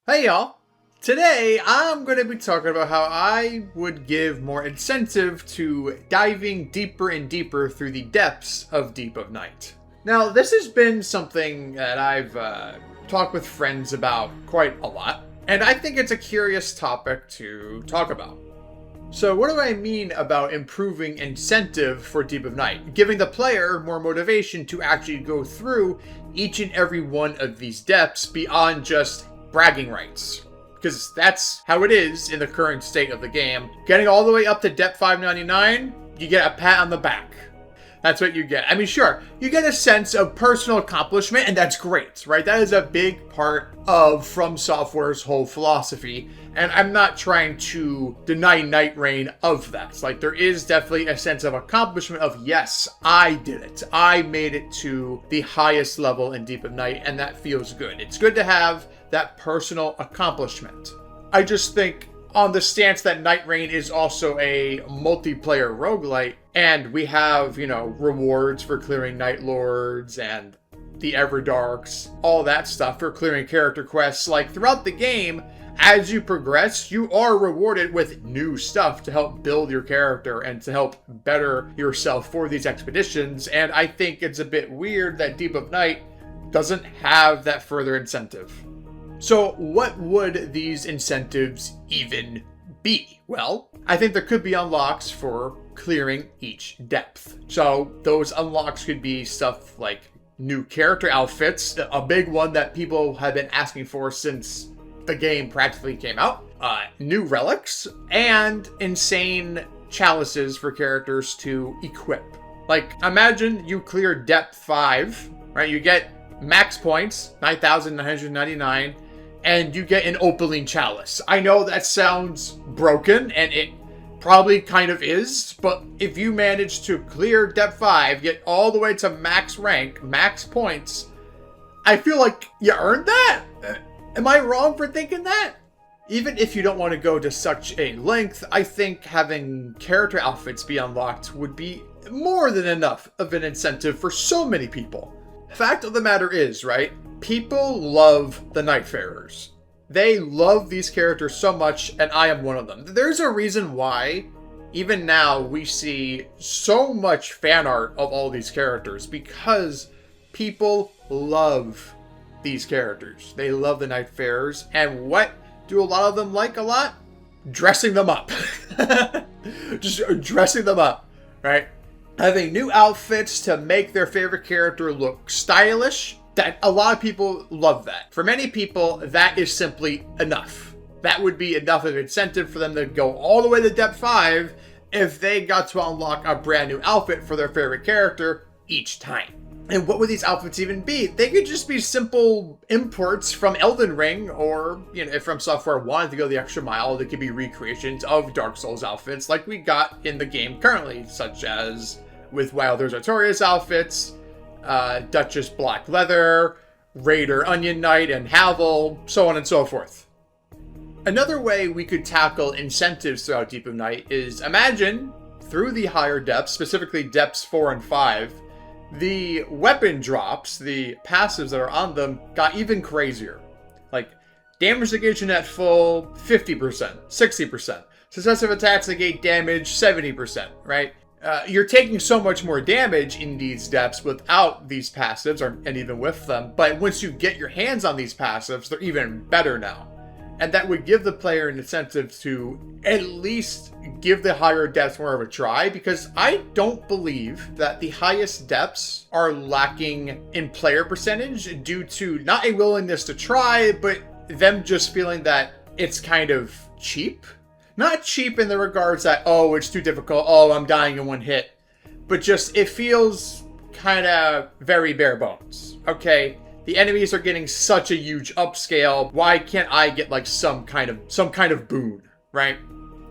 Hey y'all! Today I'm going to be talking about how I would give more incentive to diving deeper and deeper through the depths of Deep of Night. Now, this has been something that I've talked with friends about quite a lot, and I think it's a curious topic to talk about. So what do I mean about improving incentive for Deep of Night? Giving the player more motivation to actually go through each and every one of these depths beyond just bragging rights. Because that's how it is in the current state of the game. Getting all the way up to depth 599, you get a pat on the back. That's what you get. I mean, sure, you get a sense of personal accomplishment, and that's great, right? That is a big part of From Software's whole philosophy, and I'm not trying to deny Night Rain of that. Like, there is definitely a sense of accomplishment of, yes, I did it. I made it to the highest level in Deep of Night, and that feels good. It's good to have that personal accomplishment. I just think on the stance that Night Rain is also a multiplayer roguelite, and we have, rewards for clearing Night Lords and the Everdarks, all that stuff for clearing character quests. Like, throughout the game, as you progress, you are rewarded with new stuff to help build your character and to help better yourself for these expeditions, and I think it's a bit weird that Deep of Night doesn't have that further incentive. So what would these incentives even be? Well, I think there could be unlocks for clearing each depth. So those unlocks could be stuff like new character outfits, a big one that people have been asking for since the game practically came out, new relics, and insane chalices for characters to equip. Like, imagine you clear depth 5, right? You get max points, 9,999, and you get an opaline chalice. I know that sounds broken, and it probably kind of is, but if you manage to clear depth 5, get all the way to max rank, max points, I feel like you earned that? Am I wrong for thinking that? Even if you don't want to go to such a length, I think having character outfits be unlocked would be more than enough of an incentive for so many people. Fact of the matter is, right? People love the Nightfarers. They love these characters so much, and I am one of them. There's a reason why, even now, we see so much fan art of all these characters, because people love these characters. They love the Nightfarers, and what do a lot of them like a lot? Dressing them up. Just dressing them up, right? Having new outfits to make their favorite character look stylish. That a lot of people love that. For many people, that is simply enough. That would be enough of incentive for them to go all the way to depth 5 if they got to unlock a brand new outfit for their favorite character each time. And what would these outfits even be? They could just be simple imports from Elden Ring, or, if From Software wanted to go the extra mile, they could be recreations of Dark Souls outfits like we got in the game currently, such as with Wilder's Artorias outfits, Duchess Black Leather, Raider Onion Knight, and Havel, so on and so forth. Another way we could tackle incentives throughout Deep of Night is imagine, through the higher depths, specifically depths 4 and 5, the weapon drops, the passives that are on them, got even crazier. Like, damage negation at full, 50%, 60%. Successive attacks negate damage, 70%, right? You're taking so much more damage in these depths without these passives, and even with them, but once you get your hands on these passives, they're even better now. And that would give the player an incentive to at least give the higher depths more of a try, because I don't believe that the highest depths are lacking in player percentage due to not a willingness to try, but them just feeling that it's kind of cheap. Not cheap in the regards that, oh, it's too difficult, oh, I'm dying in one hit, but just it feels kind of very bare bones. Okay, the enemies are getting such a huge upscale. Why can't I get like some kind of boon, right?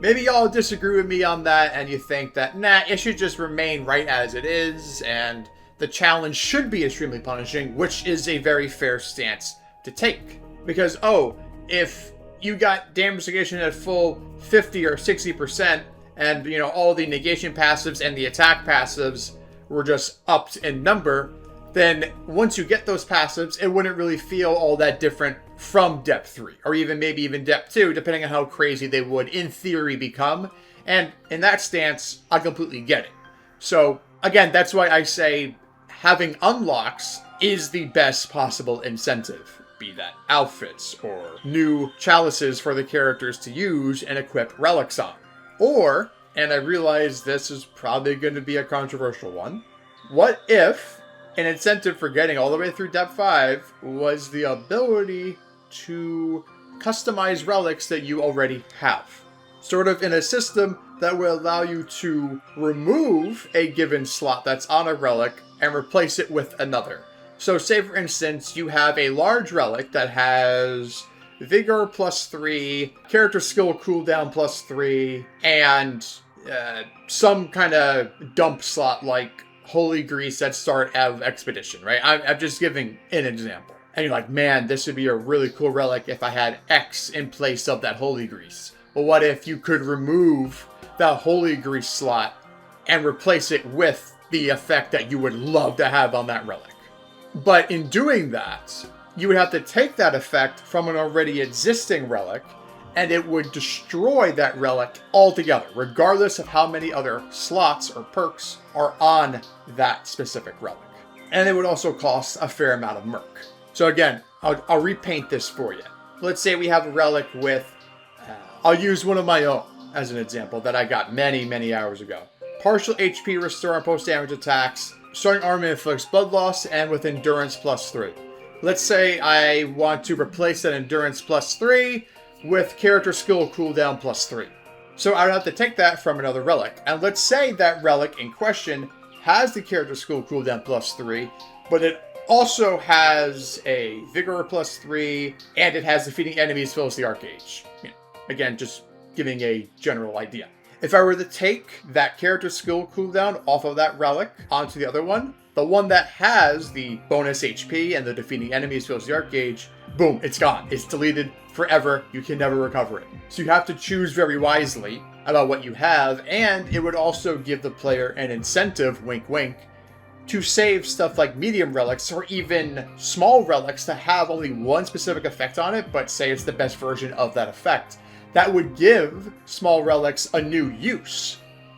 Maybe y'all disagree with me on that and you think that, nah, it should just remain right as it is and the challenge should be extremely punishing, which is a very fair stance to take. Because, oh, if you got damage negation at full 50 or 60% and, all the negation passives and the attack passives were just upped in number, then once you get those passives, it wouldn't really feel all that different from Depth 3, or even maybe even Depth 2, depending on how crazy they would, in theory, become. And in that stance, I completely get it. So, again, that's why I say having unlocks is the best possible incentive. Be that outfits, or new chalices for the characters to use and equip relics on. Or, and I realize this is probably going to be a controversial one, what if an incentive for getting all the way through Depth 5 was the ability to customize relics that you already have? Sort of in a system that will allow you to remove a given slot that's on a relic and replace it with another. So say for instance, you have a large relic that has Vigor +3, character skill cooldown +3, and some kind of dump slot like Holy Grease at start of Expedition, right? I'm just giving an example. And you're like, man, this would be a really cool relic if I had X in place of that Holy Grease. Well, what if you could remove that Holy Grease slot and replace it with the effect that you would love to have on that relic? But in doing that, you would have to take that effect from an already existing relic, and it would destroy that relic altogether, regardless of how many other slots or perks are on that specific relic. And it would also cost a fair amount of merc. So again, I'll repaint this for you. Let's say we have a relic with, I'll use one of my own as an example that I got many, many hours ago. Partial HP restore on post-damage attacks, starting armor inflicts blood loss, and with endurance +3. Let's say I want to replace that endurance +3 with character skill cooldown +3. So I would have to take that from another relic. And let's say that relic in question has the character skill cooldown +3, but it also has a Vigor +3, and it has defeating enemies fills the Arcage. Again, just giving a general idea. If I were to take that character skill cooldown off of that relic onto the other one, the one that has the bonus HP and the defeating enemies fills the Arcage, boom, it's gone. It's deleted forever. You can never recover it. So you have to choose very wisely about what you have, and it would also give the player an incentive, wink wink, to save stuff like medium relics or even small relics that have only one specific effect on it, but say it's the best version of that effect. That would give small relics a new use,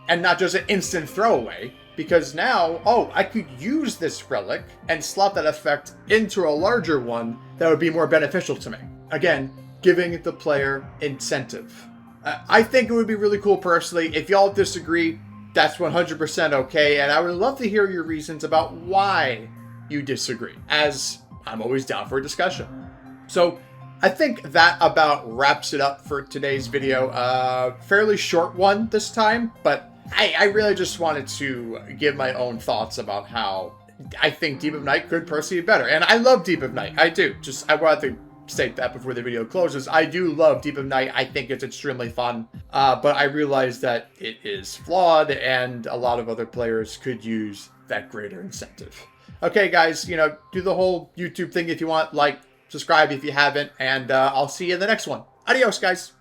and not just an instant throwaway, because now, oh, I could use this relic and slot that effect into a larger one that would be more beneficial to me. Again, giving the player incentive. I think it would be really cool personally. If y'all disagree, that's 100% okay, and I would love to hear your reasons about why you disagree, as I'm always down for a discussion. So, I think that about wraps it up for today's video. Fairly short one this time, but I really just wanted to give my own thoughts about how I think Deep of Night could personally be better. And I love Deep of Night. I do. Just, I wanted to state that before the video closes. I do love Deep of Night. I think it's extremely fun. But I realize that it is flawed and a lot of other players could use that greater incentive. Okay, guys, do the whole YouTube thing if you want. Like, subscribe if you haven't, and I'll see you in the next one. Adios, guys.